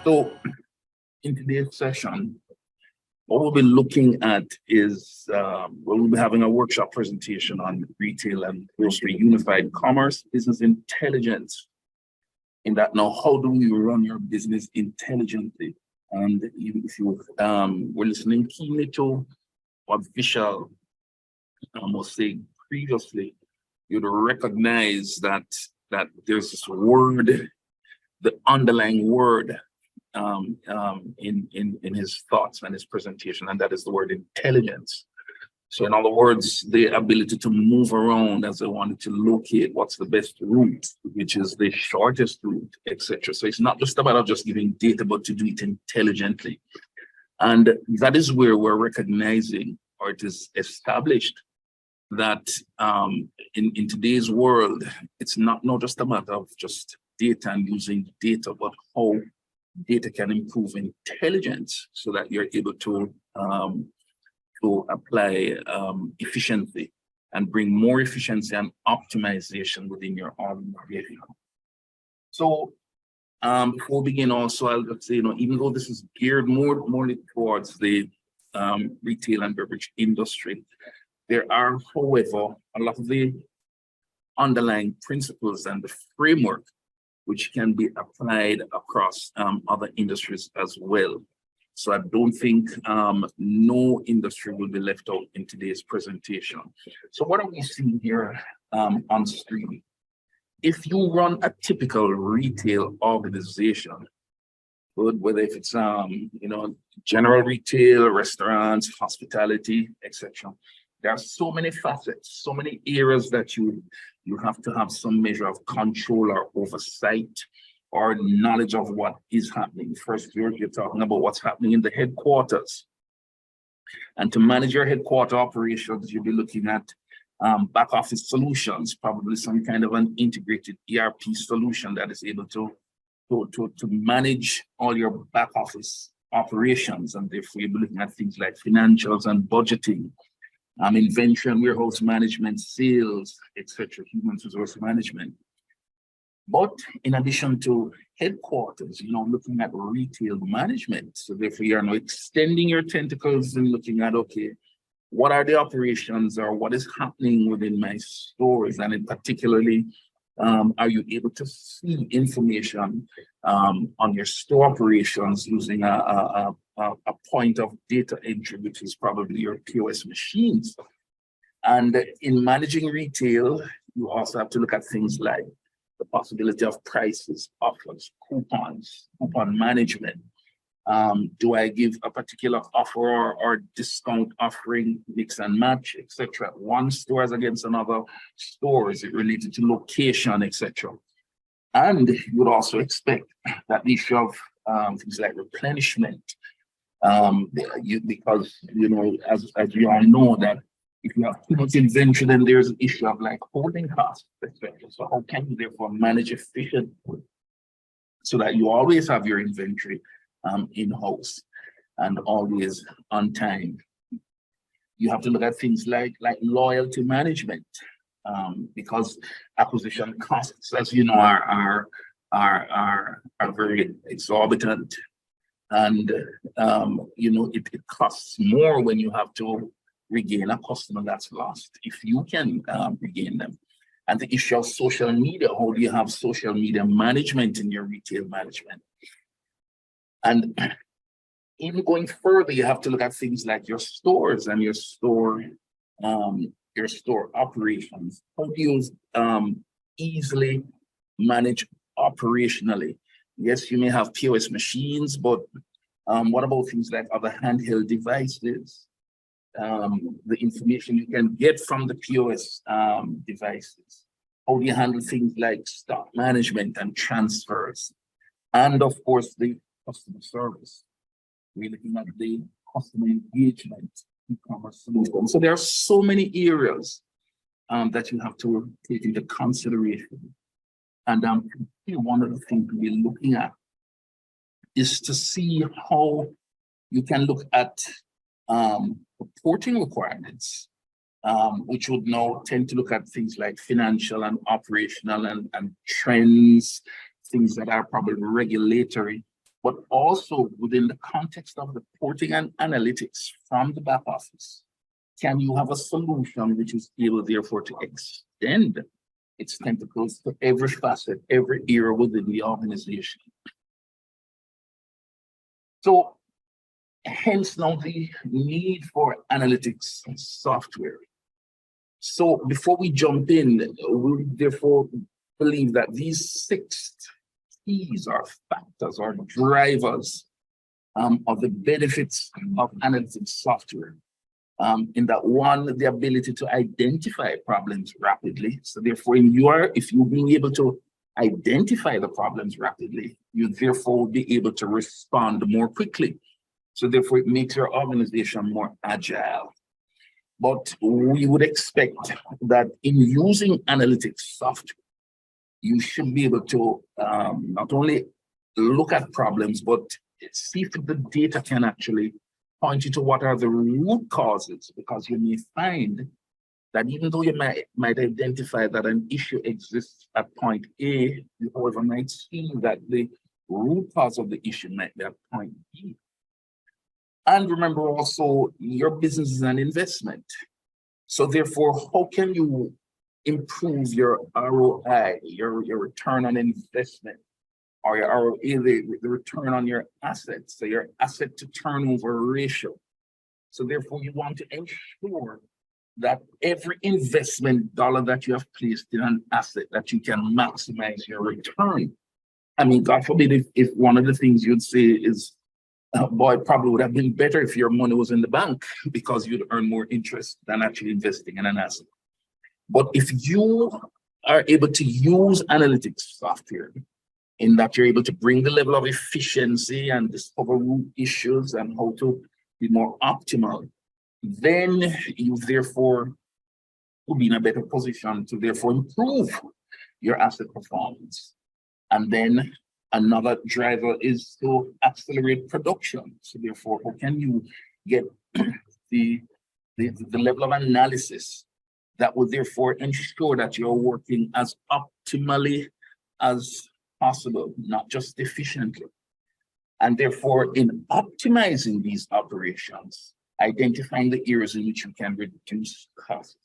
So in today's session, what we'll be looking at is we'll be having a workshop presentation on retail and grocery unified commerce business intelligence. In that now, how do we run your business intelligently? And if you were listening keenly to what Vishal was saying previously, you'd recognize that there's this word, the underlying word in his thoughts and his presentation, and that is the word intelligence. So in other words, the ability to move around as I wanted to locate what's the best route, which is the shortest route, etc. So it's not just about just giving data, but to do it intelligently. And that is where we're recognizing, or it is established, that in today's world, it's not just a matter of just data and using data, but how data can improve intelligence so that you're able to apply efficiency and bring more efficiency and optimization within your organization. So before we begin, also I'll just say, even though this is geared more towards the retail and beverage industry, there are, however, a lot of the underlying principles and the framework which can be applied across other industries as well. So I don't think no industry will be left out in today's presentation. So what are we seeing here on screen? If you run a typical retail organization, whether if it's general retail, restaurants, hospitality, etc., there are so many facets, so many areas that you have to have some measure of control or oversight or knowledge of what is happening. First, you're talking about what's happening in the headquarters. And to manage your headquarter operations, you'll be looking at back office solutions, probably some kind of an integrated ERP solution that is able to manage all your back office operations. And therefore, you'll be looking at things like financials and budgeting, inventory and warehouse management, sales, etc., human resource management. But in addition to headquarters, looking at retail management. So therefore, you're now extending your tentacles and looking at, okay, what are the operations or what is happening within my stores? And in particularly, are you able to see information on your store operations using a point of data entry, which is probably your POS machines? And in managing retail, you also have to look at things like the possibility of prices, offers, coupons, coupon management. Do I give a particular offer or discount offering, mix and match, etc.? One store as against another store, is it related to location, etc.? And you would also expect that the issue of things like replenishment, because as you all know, that if you have too much inventory, then there's an issue of like holding costs, etc. So how can you therefore manage efficiently so that you always have your inventory in-house and always on time? You have to look at things like loyalty management, because acquisition costs, as you know, are very exorbitant, and it costs more when you have to regain a customer that's lost, if you can regain them. And the issue of social media, how do you have social media management in your retail management? And even going further, you have to look at things like your stores and your store operations. How do you easily manage operationally? Yes, you may have POS machines, but what about things like other handheld devices? The information you can get from the POS devices. How do you handle things like stock management and transfers? And of course, the customer service. We're looking at the customer engagement, e-commerce solutions. So there are so many areas that you have to take into consideration. And one of the things we're looking at is to see how you can look at reporting requirements, which would now tend to look at things like financial and operational and trends, things that are probably regulatory but also within the context of reporting and analytics from the back office, can you have a solution which is able, therefore, to extend its tentacles to every facet, every area within the organization? So, hence now the need for analytics software. So before we jump in, we therefore believe that these 6 keys or factors or drivers of the benefits of analytics software. In that one, the ability to identify problems rapidly. So therefore, if you're being able to identify the problems rapidly, you therefore will be able to respond more quickly. So therefore, it makes your organization more agile. But we would expect that in using analytics software, you should be able to not only look at problems, but see if the data can actually point you to what are the root causes, because you may find that even though you might identify that an issue exists at point A, you however might see that the root cause of the issue might be at point B. And remember also, your business is an investment. So therefore, how can you improve your ROI, your return on investment, or your ROE, the return on your assets, so your asset to turnover ratio? So therefore, you want to ensure that every investment dollar that you have placed in an asset, that you can maximize your return. I mean, God forbid if one of the things you'd say is, boy, it probably would have been better if your money was in the bank, because you'd earn more interest than actually investing in an asset. But if you are able to use analytics software, in that you're able to bring the level of efficiency and discover root issues and how to be more optimal, then you therefore will be in a better position to therefore improve your asset performance. And then another driver is to accelerate production. So therefore, how can you get the level of analysis that will therefore ensure that you're working as optimally as possible, not just efficiently. And therefore, in optimizing these operations, identifying the areas in which you can reduce costs.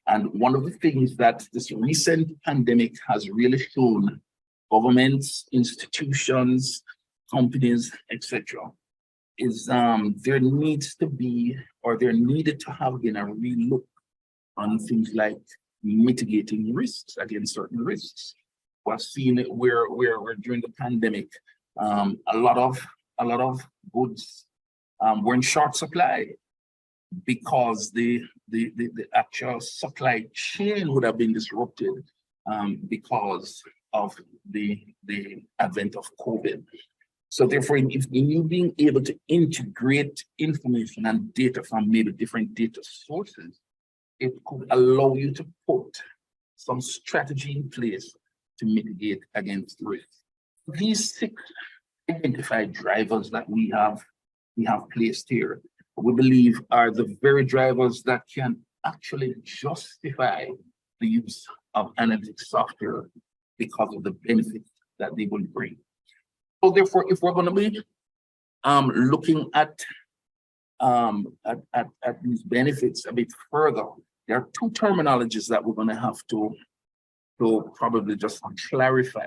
And one of the things that this recent pandemic has really shown governments, institutions, companies, etc., is there needs to be, or there needed to have been, a relook on things like mitigating risks against certain risks. We've seen it where during the pandemic, a lot of goods were in short supply, because the actual supply chain would have been disrupted because of the advent of COVID. So therefore, in you being able to integrate information and data from maybe different data sources, it could allow you to put some strategy in place to mitigate against risk. These 6 identified drivers that we have placed here, we believe are the very drivers that can actually justify the use of analytics software because of the benefits that they will bring. So therefore, if we're going to be looking at these benefits a bit further, there are 2 terminologies that we're going to have to probably just clarify,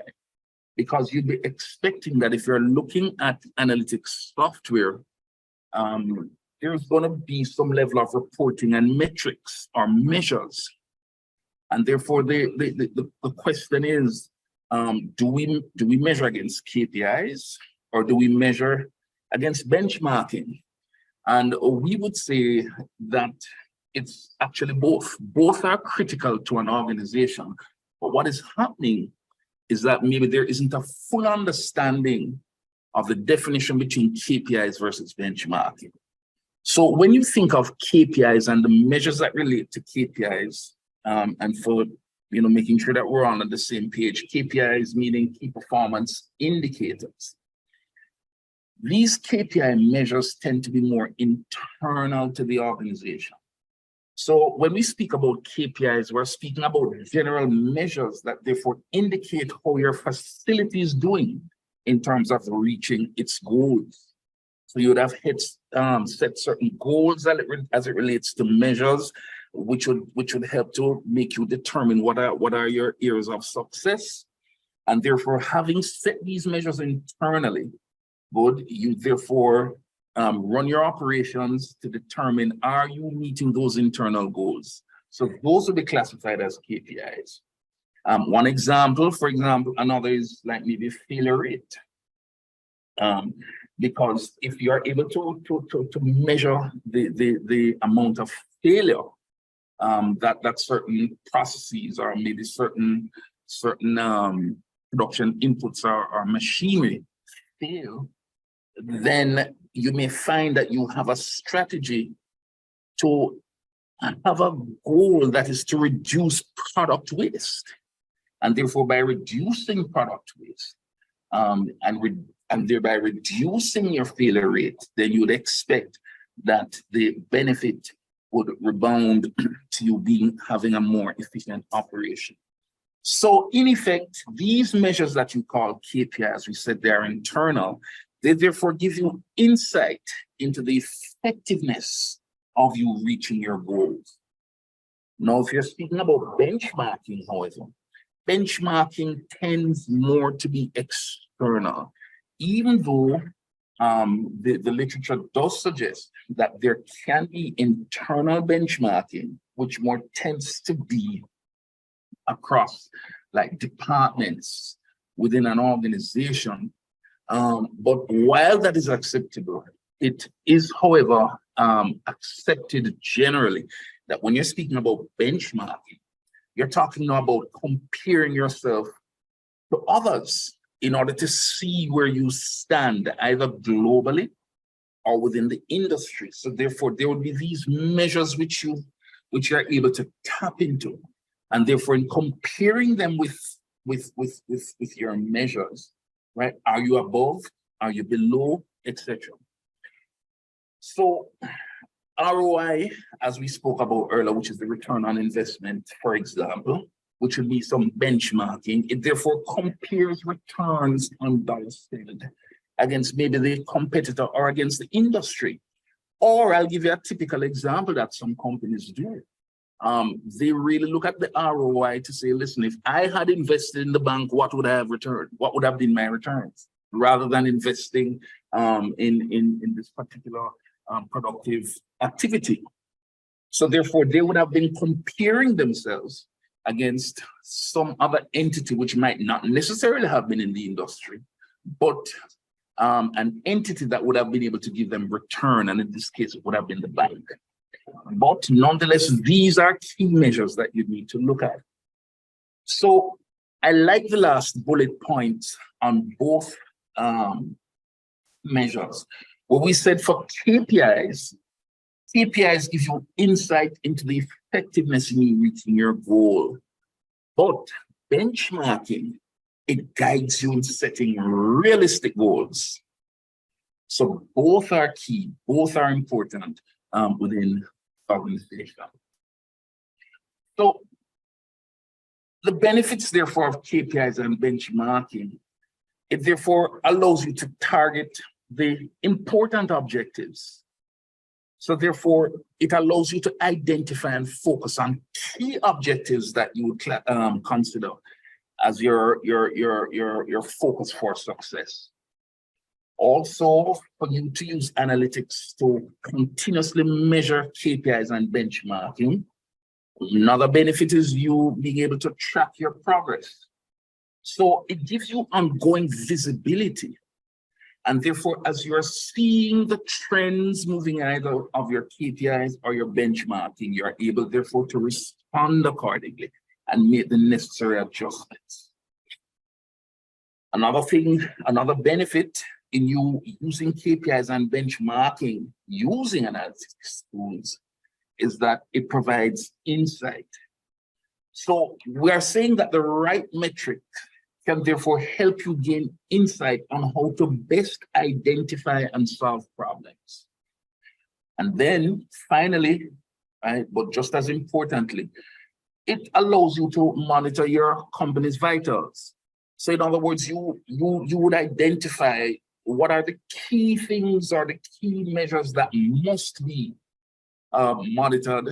because you'd be expecting that if you're looking at analytics software, there's going to be some level of reporting and metrics or measures. And therefore, the question is, do we measure against KPIs, or do we measure against benchmarking? And we would say that it's actually both. Both are critical to an organization. But what is happening is that maybe there isn't a full understanding of the definition between KPIs versus benchmarking. So when you think of KPIs and the measures that relate to KPIs, and for making sure that we're all on the same page, KPIs meaning key performance indicators. These KPI measures tend to be more internal to the organization. So when we speak about KPIs, we're speaking about general measures that therefore indicate how your facility is doing. in terms of reaching its goals. So you would have set certain goals as it relates to measures, which would help to make you determine what are your areas of success. And therefore, having set these measures internally, you therefore run your operations to determine, are you meeting those internal goals? So those will be classified as KPIs. One example, for example, another is like maybe failure rate. Because if you are able to measure the amount of failure that certain processes or maybe certain production inputs or machinery fail, then you may find that you have a strategy to have a goal that is to reduce product waste. And therefore, by reducing product waste and thereby reducing your failure rate, then you would expect that the benefit would rebound to you having a more efficient operation. So in effect, these measures that you call KPIs, we said they're internal, they therefore give you insight into the effectiveness of you reaching your goals. Now, if you're speaking about benchmarking, however, benchmarking tends more to be external, even though the literature does suggest that there can be internal benchmarking, which more tends to be across like departments within an organization. But while that is acceptable, it is, however, accepted generally that when you're speaking about benchmarking, you're talking now about comparing yourself to others in order to see where you stand, either globally or within the industry. So therefore, there will be these measures which you're able to tap into. And therefore, in comparing them with your measures, right? Are you above? Are you below, etc.? So ROI, as we spoke about earlier, which is the return on investment, for example, which would be some benchmarking. It therefore compares returns on dollar spent against maybe the competitor or against the industry. Or I'll give you a typical example that some companies do. They really look at the ROI to say, listen, if I had invested in the bank, what would I have returned? What would have been my returns? Rather than investing in this particular productive activity. So therefore, they would have been comparing themselves against some other entity which might not necessarily have been in the industry, but an entity that would have been able to give them return, and in this case, it would have been the bank. But nonetheless, these are key measures that you need to look at. So I like the last bullet point on both measures, where we said for KPIs give you insight into the effectiveness in you reaching your goal. But benchmarking, it guides you in setting realistic goals. So both are key, both are important within organization. So the benefits, therefore, of KPIs and benchmarking, it therefore allows you to target the important objectives. So therefore, it allows you to identify and focus on key objectives that you would consider as your focus for success. Also, for you to use analytics to continuously measure KPIs and benchmarking. Another benefit is you being able to track your progress. So it gives you ongoing visibility. And therefore, as you're seeing the trends moving either of your KPIs or your benchmarking, you're able, therefore, to respond accordingly and make the necessary adjustments. Another thing, another benefit in you using KPIs and benchmarking using analytics tools is that it provides insight. So we are saying that the right metric can therefore help you gain insight on how to best identify and solve problems. And then finally, right, but just as importantly, it allows you to monitor your company's vitals. So in other words, you would identify what are the key things or the key measures that must be monitored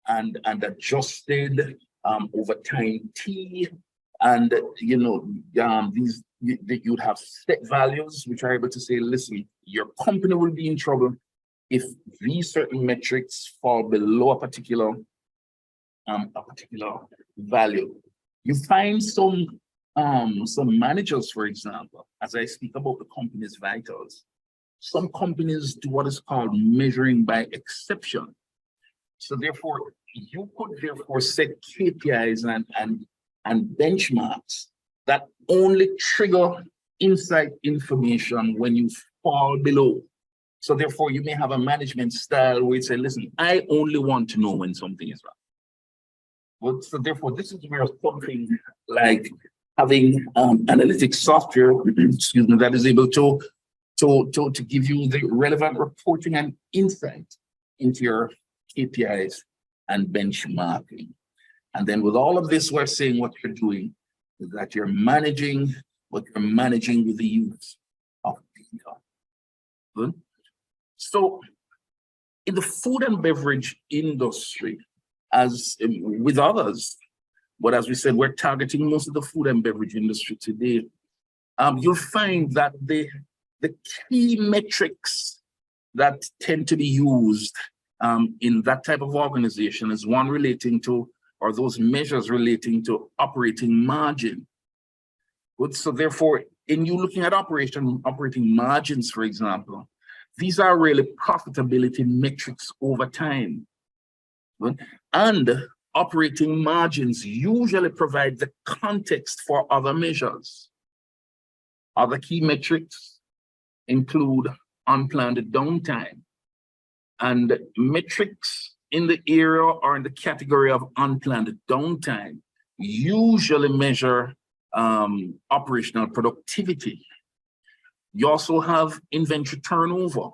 and adjusted over time T, and these you'd have set values which are able to say, listen, your company will be in trouble if these certain metrics fall below a particular value. You find some managers, for example, as I speak about the company's vitals, some companies do what is called measuring by exception. So therefore, you could therefore set KPIs and benchmarks that only trigger insight information when you fall below. So therefore, you may have a management style where you say, listen, I only want to know when something is wrong. Well, so therefore, this is where something like having analytics software, excuse me, that is able to give you the relevant reporting and insight into your KPIs and benchmarking. And then with all of this, we're saying what you're doing is that you're managing with the use of data. Good. So in the food and beverage industry, as with others, but as we said, we're targeting most of the food and beverage industry today. You'll find that the key metrics that tend to be used in that type of organization is one relating to, or those measures relating to operating margin. Good. So therefore, in you looking at operating margins, for example, these are really profitability metrics over time. Good. And operating margins usually provide the context for other measures. Other key metrics include unplanned downtime, and metrics in the area or in the category of unplanned downtime usually measure operational productivity. You also have inventory turnover.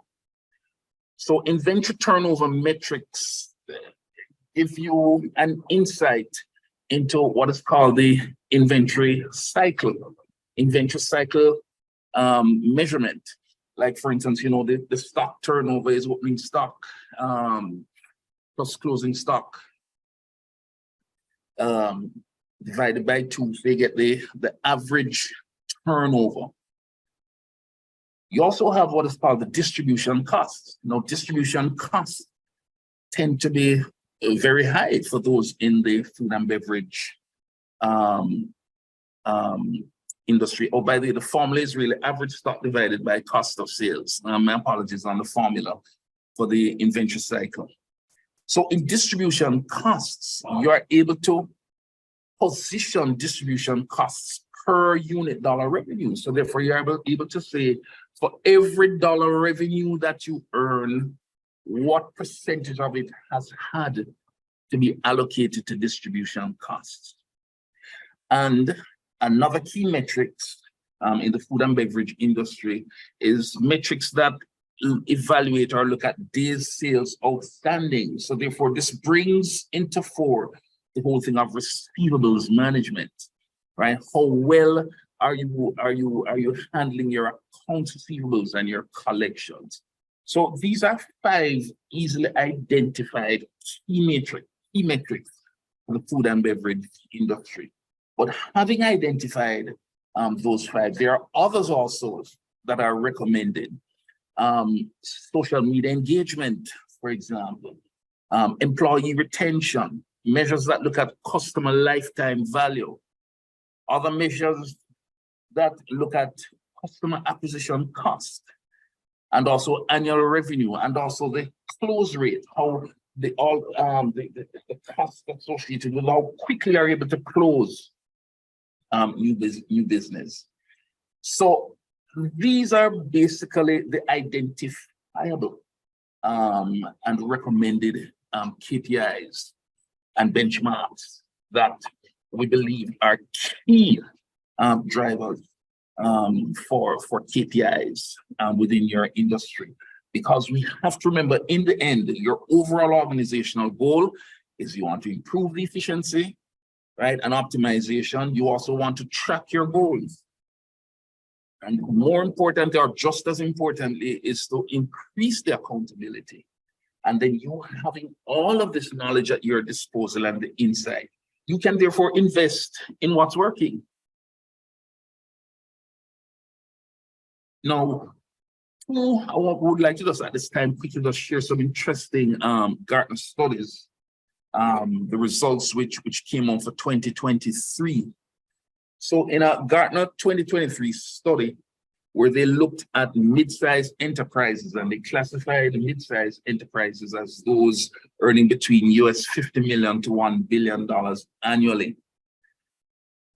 So inventory turnover metrics give you an insight into what is called the inventory cycle measurement. Like, for instance, the stock turnover is opening stock plus closing stock divided by 2. So they get the average turnover. You also have what is called the distribution costs. Now, distribution costs tend to be very high for those in the food and beverage industry. Oh, by the way, the formula is really average stock divided by cost of sales. My apologies on the formula for the inventory cycle. So in distribution costs, you are able to position distribution costs per unit dollar revenue. So therefore, you're able to say, for every dollar revenue that you earn, what percentage of it has had to be allocated to distribution costs. And another key metrics in the food and beverage industry is metrics that evaluate or look at days sales outstanding. So therefore, this brings into fore the whole thing of receivables management, right? How well are you handling your accounts receivables and your collections? So these are 5 easily identified key metrics for the food and beverage industry. But having identified those 5, there are others also that are recommended. Social media engagement, for example, employee retention, measures that look at customer lifetime value, other measures that look at customer acquisition cost, and also annual revenue, and also the close rate, how the costs associated with how quickly you're able to close new business. So these are basically the identifiable and recommended KPIs and benchmarks that we believe are key drivers for KPIs within your industry. Because we have to remember, in the end, your overall organizational goal is you want to improve the efficiency right? And optimization. You also want to track your goals. And more importantly, or just as importantly, is to increase the accountability. And then you having all of this knowledge at your disposal and the insight. You can therefore invest in what's working. Now, I would like to just at this time quickly just share some interesting Gartner studies, the results which came out for 2023. So in a Gartner 2023 study, where they looked at mid-sized enterprises, and they classified mid-sized enterprises as those earning between US $50 million to $1 billion annually.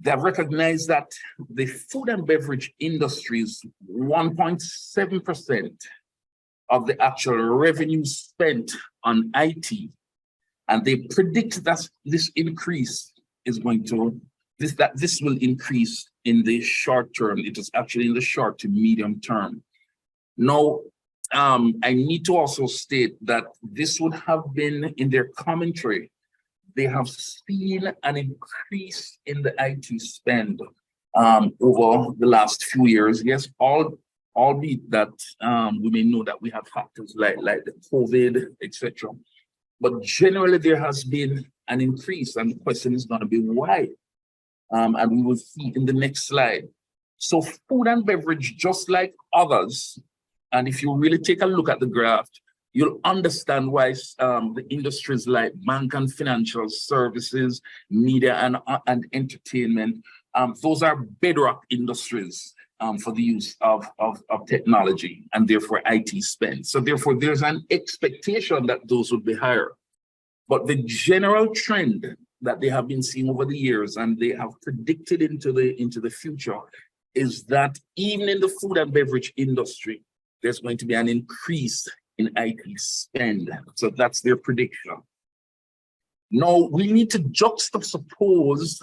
They have recognized that the food and beverage industry's 1.7% of the actual revenue spent on IT, and they predict that this increase is going to this will increase in the short term. It is actually in the short to medium term. Now, I need to also state that this would have been in their commentary. They have seen an increase in the IT spend over the last few years. Yes, albeit that we may know that we have factors like the COVID, etc. But generally, there has been an increase, and the question is going to be why. And we will see in the next slide. So food and beverage, just like others, and if you really take a look at the graph, you'll understand why the industries like bank and financial services, media and entertainment, those are bedrock industries for the use of technology and therefore IT spend. So therefore, there's an expectation that those would be higher. But the general trend that they have been seeing over the years, and they have predicted into the future, is that even in the food and beverage industry, there's going to be an increase in IT spend. So that's their prediction. Now, we need to juxtapose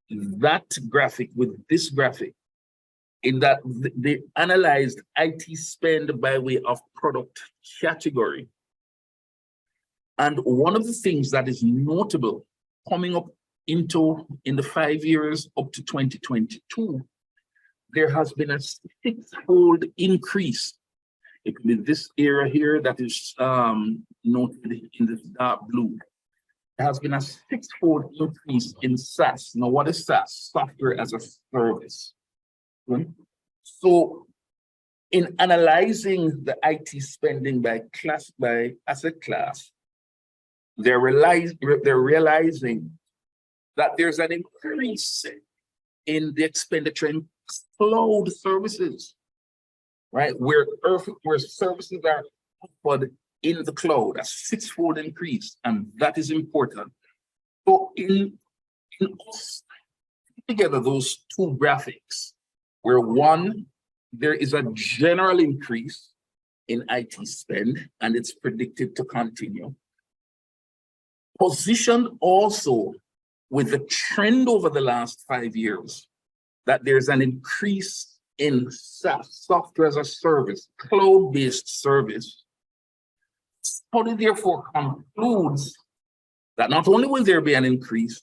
that graphic with this graphic, in that they analyzed IT spend by way of product category. And one of the things that is notable coming up in the 5 years up to 2022, there has been a six-fold increase. It could be this area here that is noted in this dark blue. There has been a six-fold increase in SaaS. Now, what is SaaS? Software as a service. So, in analyzing the IT spending by asset class, they're realizing that there's an increase in the expenditure in cloud services, right? Where services are offered in the cloud, a six-fold increase, and that is important. So in us together those two graphics, where one, there is a general increase in IT spend, and it's predicted to continue. Positioned also with the trend over the last 5 years, that there's an increase in SaaS, software as a service, cloud-based service. Study therefore concludes that not only will there be an increase,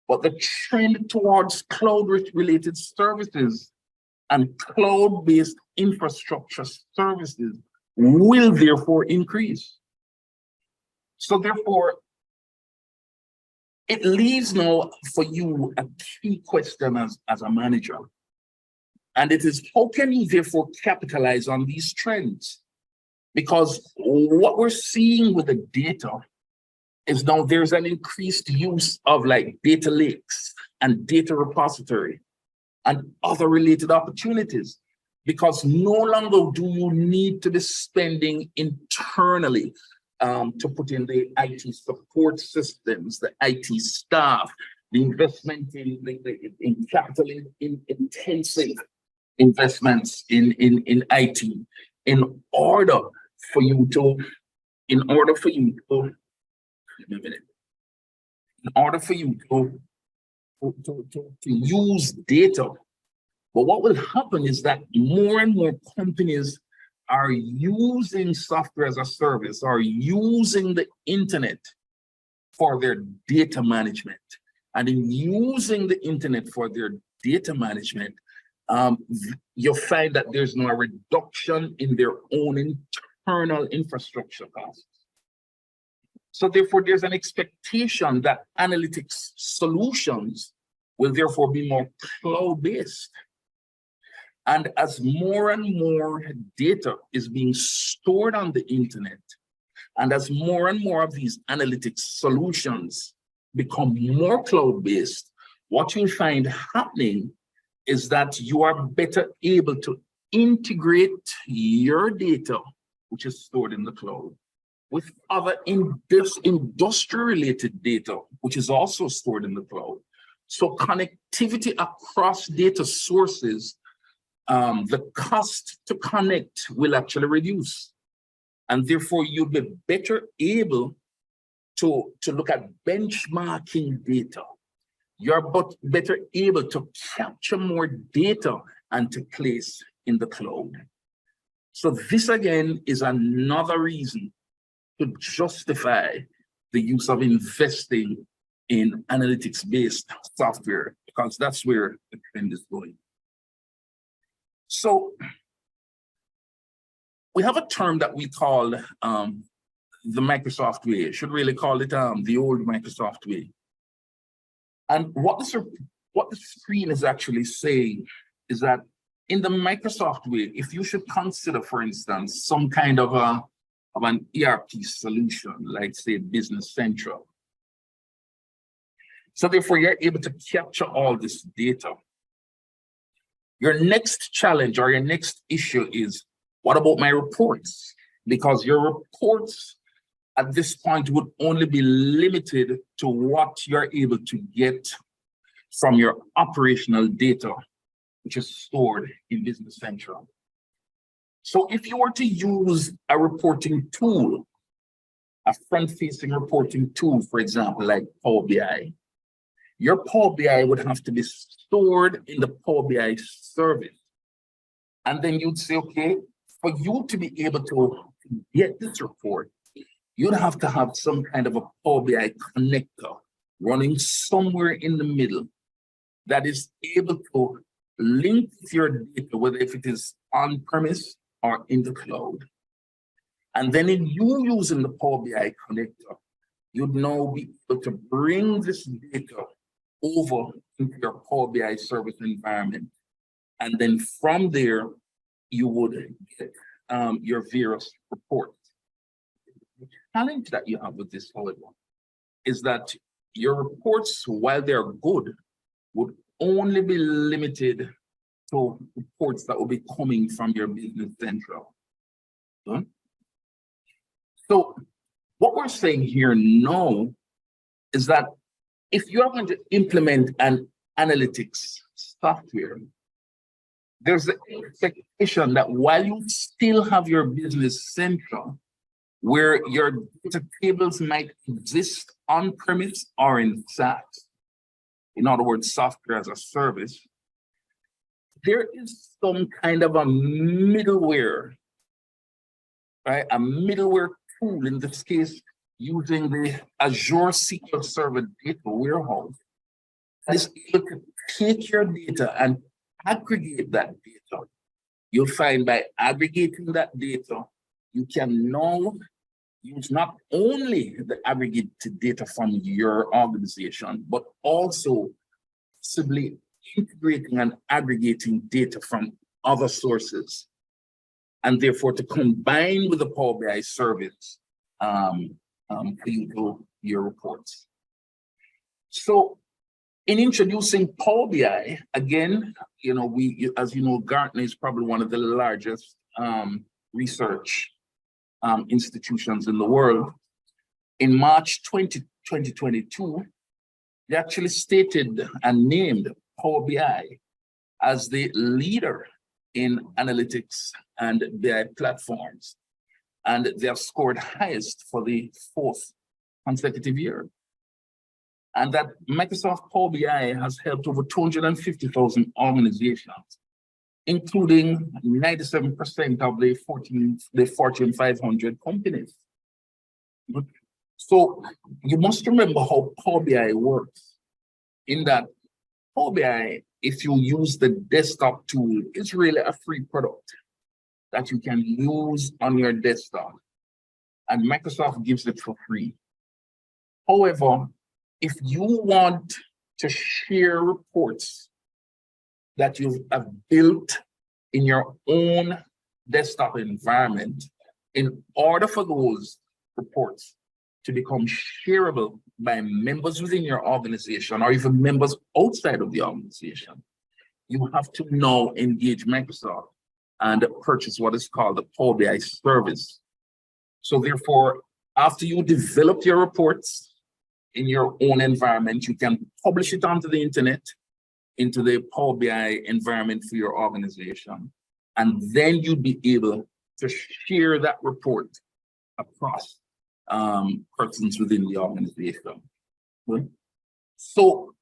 but the trend towards cloud-related services and cloud-based infrastructure services will therefore increase. So therefore, it leaves now for you a key question as a manager. And it is, how can you therefore capitalize on these trends? Because what we're seeing with the data is now there's an increased use of like data lakes and data repository and other related opportunities, because no longer do you need to be spending internally to put in the IT support systems, the IT staff, the investment in capital intensive investments in IT, in order for you to use data. But what will happen is that more and more companies are using software as a service, are using the internet for their data management. and in using the internet for their data management, you'll find that there's no reduction in their own internal infrastructure costs. So therefore, there's an expectation that analytics solutions will therefore be more cloud-based. And as more and more data is being stored on the internet, and as more and more of these analytics solutions become more cloud-based, what you'll find happening is that you are better able to integrate your data, which is stored in the cloud, with other industry-related data, which is also stored in the cloud. So connectivity across data sources, the cost to connect will actually reduce. And therefore, you'll be better able to look at benchmarking data. You're better able to capture more data and to place in the cloud. So this again is another reason to justify the use of investing in analytics-based software, because that's where the trend is going. So we have a term that we call the Microsoft way. I should really call it the old Microsoft way. And what the screen is actually saying is that in the Microsoft way, if you should consider, for instance, some kind of an ERP solution, like say Business Central. So therefore, you're able to capture all this data. Your next challenge or your next issue is, what about my reports? Because your reports at this point would only be limited to what you're able to get from your operational data, which is stored in Business Central. So if you were to use a reporting tool, a front-facing reporting tool, for example, like Power BI, your Power BI would have to be stored in the Power BI service. And then you'd say, okay, for you to be able to get this report, you'd have to have some kind of a Power BI connector running somewhere in the middle that is able to link your data, whether if it is on-premise or in the cloud. And then in you using the Power BI connector, you'd now be able to bring this data over into your Power BI service environment. And then from there, you would get your various reports. The challenge that you have with this, however, is that your reports, while they're good, would only be limited to reports that will be coming from your Business Central. So what we're saying here now is that if you're going to implement an analytics software, there's the expectation that while you still have your Business Central, where your data tables might exist on-premise or in SaaS, in other words, software as a service, there is some kind of a middleware, right? A middleware tool, in this case, using the Azure SQL Server data warehouse, that is able to take your data and aggregate that data. You'll find by aggregating that data, you can now use not only the aggregated data from your organization, but also possibly integrating and aggregating data from other sources, and therefore to combine with the Power BI service for you to do your reports. So in introducing Power BI, again, as you know, Gartner is probably one of the largest research institutions in the world. In March 2022, they actually stated and named Power BI as the leader in analytics and BI platforms. And they have scored highest for the 4th consecutive year. And that Microsoft Power BI has helped over 250,000 organizations, including 97% of the Fortune 500 companies. So you must remember how Power BI works. in that Power BI, if you use the desktop tool, it's really a free product that you can use on your desktop, and Microsoft gives it for free. However, if you want to share reports that you have built in your own desktop environment, in order for those reports to become shareable by members within your organization or even members outside of the organization, you have to now engage Microsoft and purchase what is called the Power BI service. So therefore, after you develop your reports in your own environment, you can publish it onto the internet, into the Power BI environment for your organization. And then you'd be able to share that report across persons within the organization. Okay. So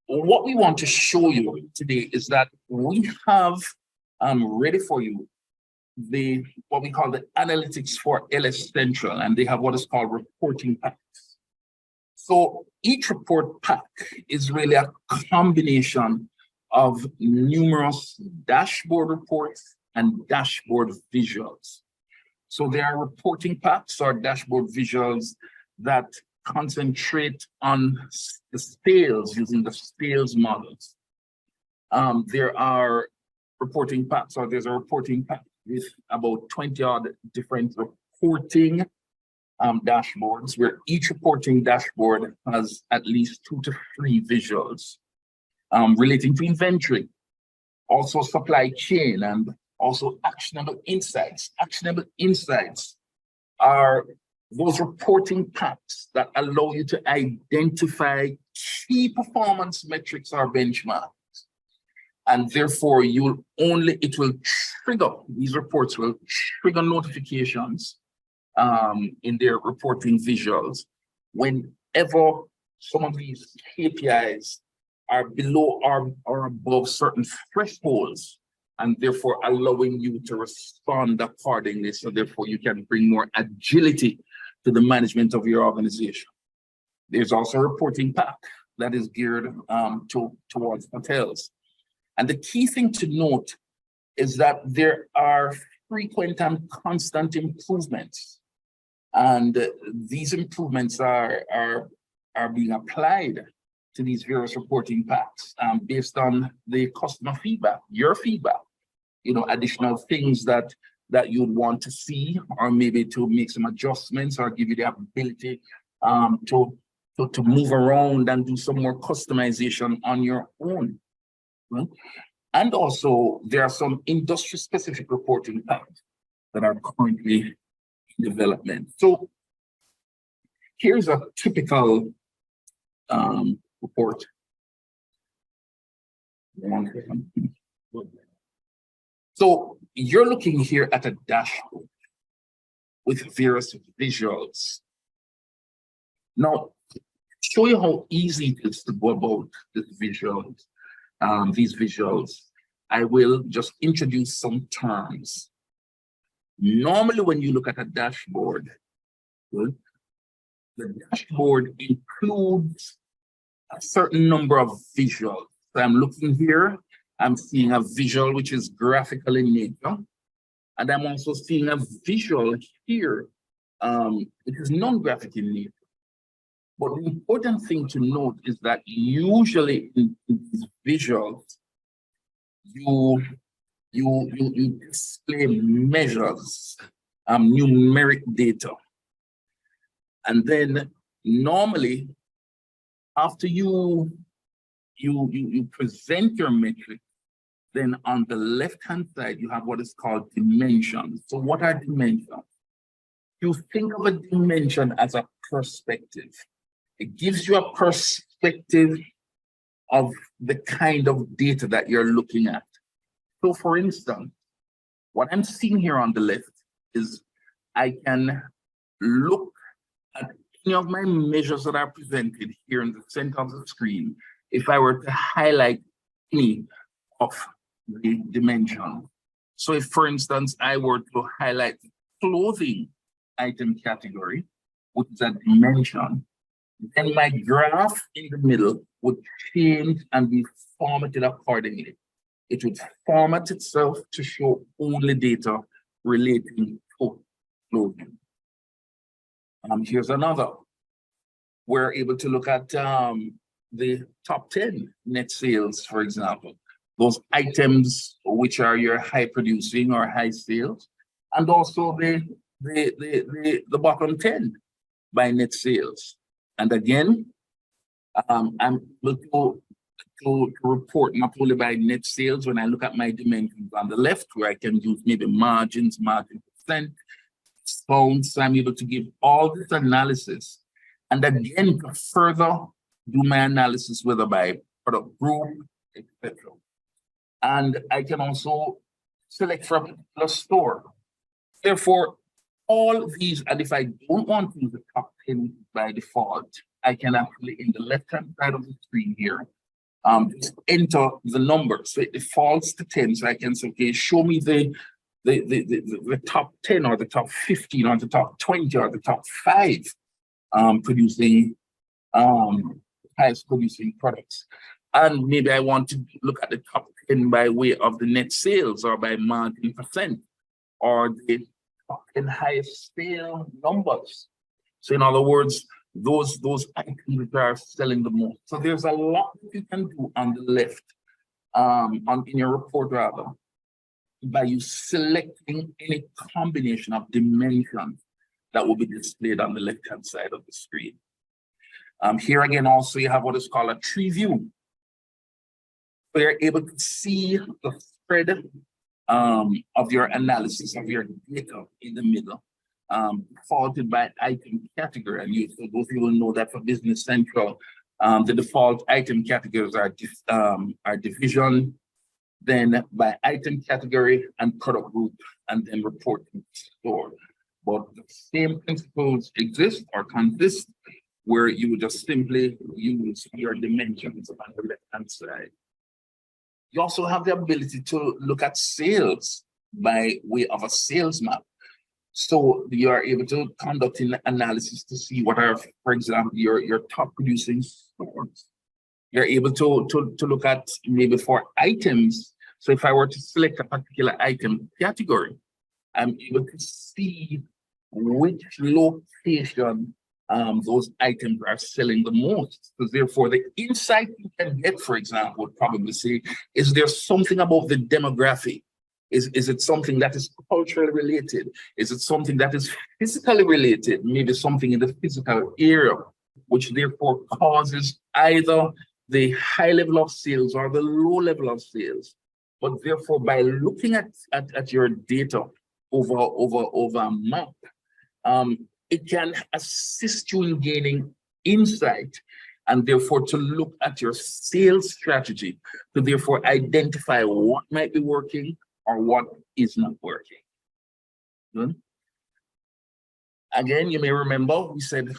what we want to show you today is that we have ready for you what we call the analytics for LS Central, and they have what is called reporting packs. So each report pack is really a combination of numerous dashboard reports and dashboard visuals. So there are reporting packs or dashboard visuals that concentrate on the sales using the sales models. There are reporting packs, or there's a reporting pack with about 20 odd different reporting dashboards, where each reporting dashboard has at least 2 to 3 visuals relating to inventory, also supply chain, and also actionable insights. Actionable insights are those reporting packs that allow you to identify key performance metrics or benchmarks. And therefore, it will trigger, these reports will trigger notifications in their reporting visuals whenever some of these KPIs are below or above certain thresholds, and therefore allowing you to respond accordingly. So therefore you can bring more agility to the management of your organization. There's also a reporting pack that is geared towards hotels. And the key thing to note is that there are frequent and constant improvements. And these improvements are being applied to these various reporting packs based on the customer feedback, your feedback, additional things that you'd want to see, or maybe to make some adjustments or give you the ability to move around and do some more customization on your own. Right? And also, there are some industry-specific reporting packs that are currently in development. So here's a typical report. So you're looking here at a dashboard with various visuals. Now, to show you how easy it is to go about these visuals, I will just introduce some terms. Normally, when you look at a dashboard, the dashboard includes a certain number of visuals. So I'm looking here, I'm seeing a visual which is graphical in nature, and I'm also seeing a visual here, which is non-graphic in nature. But the important thing to note is that usually in these visuals, you display measures, numeric data. And then normally, after you present your metric, then on the left-hand side, you have what is called dimensions. So what are dimensions? You think of a dimension as a perspective. It gives you a perspective of the kind of data that you're looking at. So for instance, what I'm seeing here on the left is I can look at any of my measures that are presented here in the center of the screen if I were to highlight any of the dimensions. So if, for instance, I were to highlight the clothing item category, which is a dimension, then my graph in the middle would change and be formatted accordingly. It would format itself to show only data relating to clothing. Here's another. We're able to look at the top 10 net sales, for example, those items which are your high producing or high sales, and also the bottom 10 by net sales. And again, I'm able to report not only by net sales when I look at my dimensions on the left, where I can use maybe margins, margin percent, discounts. I'm able to give all this analysis. And again, to further do my analysis, whether by product group, etc. And I can also select from a particular store. Therefore, all these, and if I don't want to use the top 10 by default, I can actually, in the left-hand side of the screen here, just enter the number. So it defaults to 10. So I can say, okay, show me the top 10 or the top 15 or the top 20 or the top 5 producing highest producing products. And maybe I want to look at the top 10 by way of the net sales or by margin percent or the top 10 highest sale numbers. So in other words, those items that are selling the most. So there's a lot that you can do on the left, in your report rather, by you selecting any combination of dimensions that will be displayed on the left-hand side of the screen. Here again, also you have what is called a tree view. So you're able to see the spread of your analysis of your data in the middle, defaulted by item category. And you, so those of you will know that for Business Central, the default item categories are division, then by item category and product group, and then reporting store. But the same principles exist or consist, where you would just simply use your dimensions on the left-hand side. You also have the ability to look at sales by way of a sales map. So you are able to conduct an analysis to see what are, for example, your top producing stores. You're able to look at maybe for items. So if I were to select a particular item category, I'm able to see which location those items are selling the most. So therefore, the insight you can get, for example, would probably say, is there something about the demographic? Is it something that is culturally related? Is it something that is physically related? Maybe something in the physical area, which therefore causes either the high level of sales or the low level of sales. But therefore, by looking at your data over a map, it can assist you in gaining insight and therefore to look at your sales strategy to therefore identify what might be working or what is not working. Good. Again, you may remember we said,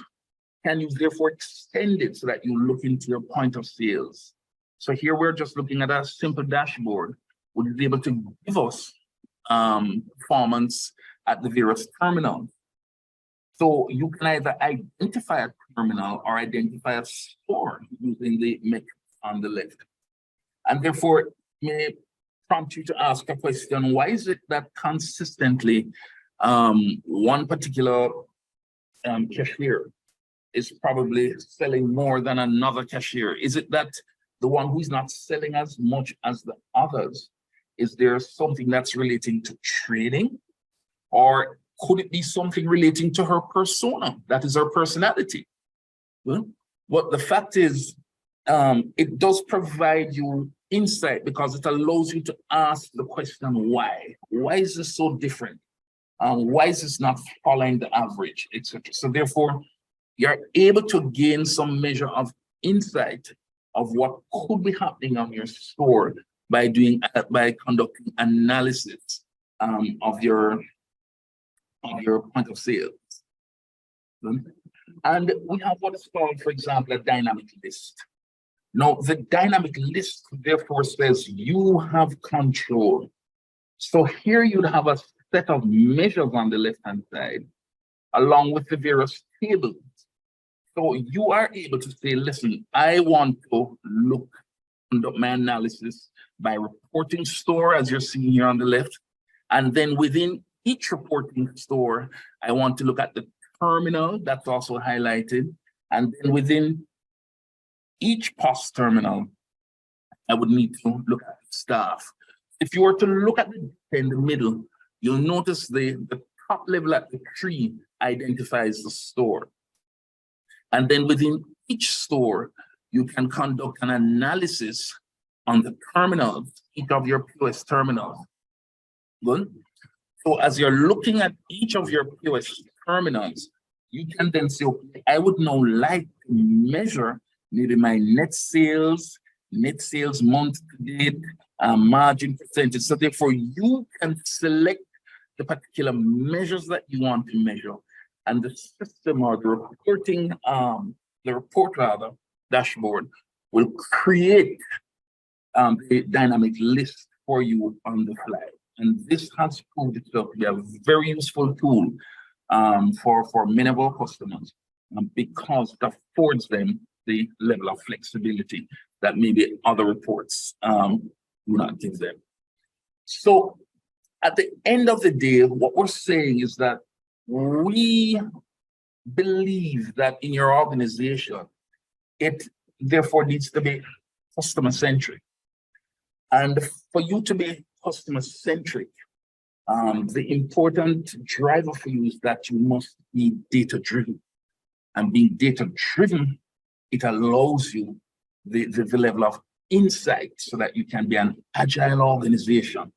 can you therefore extend it so that you look into your point of sales? So here we're just looking at a simple dashboard, which is able to give us performance at the various terminals. So you can either identify a terminal or identify a store using the metrics on the left. And therefore, it may prompt you to ask a question, why is it that consistently one particular cashier is probably selling more than another cashier? Is it that the one who is not selling as much as the others? Is there something that's relating to trading? Or could it be something relating to her persona? That is her personality. Well, but the fact is, it does provide you insight because it allows you to ask the question, why? Why is this so different? Why is this not following the average, etc.? So therefore, you're able to gain some measure of insight of what could be happening on your store by conducting analysis of your point of sales. And we have what is called, for example, a dynamic list. Now, the dynamic list therefore says you have control. So here you'd have a set of measures on the left-hand side, along with the various tables. So you are able to say, listen, I want to conduct my analysis by reporting store, as you're seeing here on the left. And then within each reporting store, I want to look at the terminal that's also highlighted. And then within each POS terminal, I would need to look at staff. If you were to look at the data in the middle, you'll notice the top level at the tree identifies the store. And then within each store, you can conduct an analysis on the terminals, each of your POS terminals. Good. So as you're looking at each of your POS terminals, you can then say, okay, I would now like to measure maybe my net sales month to date, margin percentage. So therefore, you can select the particular measures that you want to measure, and the system or the report dashboard will create a dynamic list for you on the fly. And this has proved itself to be a very useful tool for many of our customers because it affords them the level of flexibility that maybe other reports do not give them. So at the end of the day, what we're saying is that we believe that in your organization, it therefore needs to be customer-centric. And for you to be customer-centric, the important driver for you is that you must be data-driven. And being data-driven, it allows you the level of insight so that you can be an agile organization,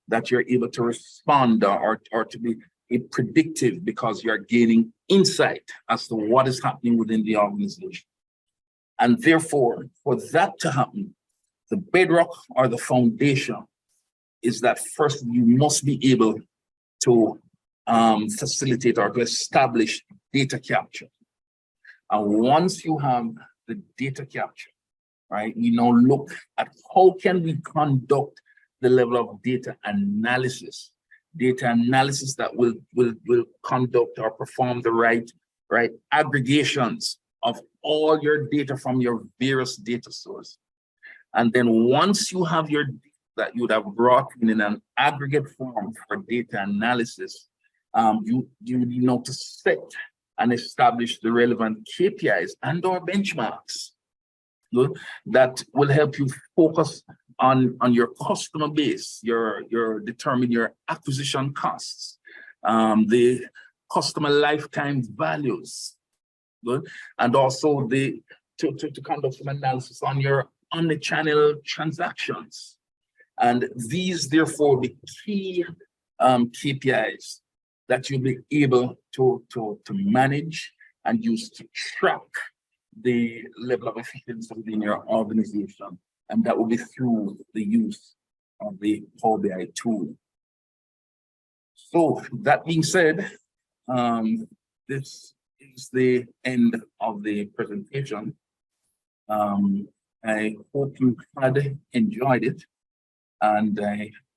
that you're able to respond or to be predictive because you're gaining insight as to what is happening within the organization. And therefore, for that to happen, the bedrock or the foundation is that first you must be able to facilitate or to establish data capture. And once you have the data capture, right, we now look at how can we conduct the level of data analysis that will conduct or perform the right aggregations of all your data from your various data sources. And then once you have your data that you would have brought in an aggregate form for data analysis, you know to set and establish the relevant KPIs and or benchmarks that will help you focus on your customer base, determine your acquisition costs, the customer lifetime values, and also to conduct some analysis on your omnichannel transactions. And these therefore be key KPIs that you'll be able to manage and use to track the level of efficiency within your organization. And that will be through the use of the Power BI tool. So that being said, this is the end of the presentation. I hope you had enjoyed it. And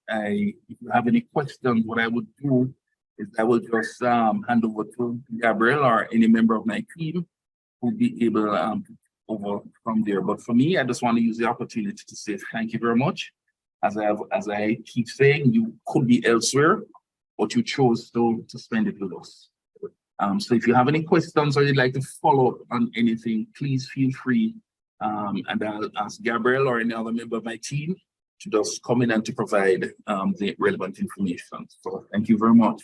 if you have any questions, what I would do is I will just hand over to Gabriel or any member of my team who will be able to over from there. But for me, I just want to use the opportunity to say thank you very much. As I keep saying, you could be elsewhere, but you chose to spend it with us. So if you have any questions or you'd like to follow up on anything, please feel free. And I'll ask Gabriel or any other member of my team to just come in and to provide the relevant information. So thank you very much.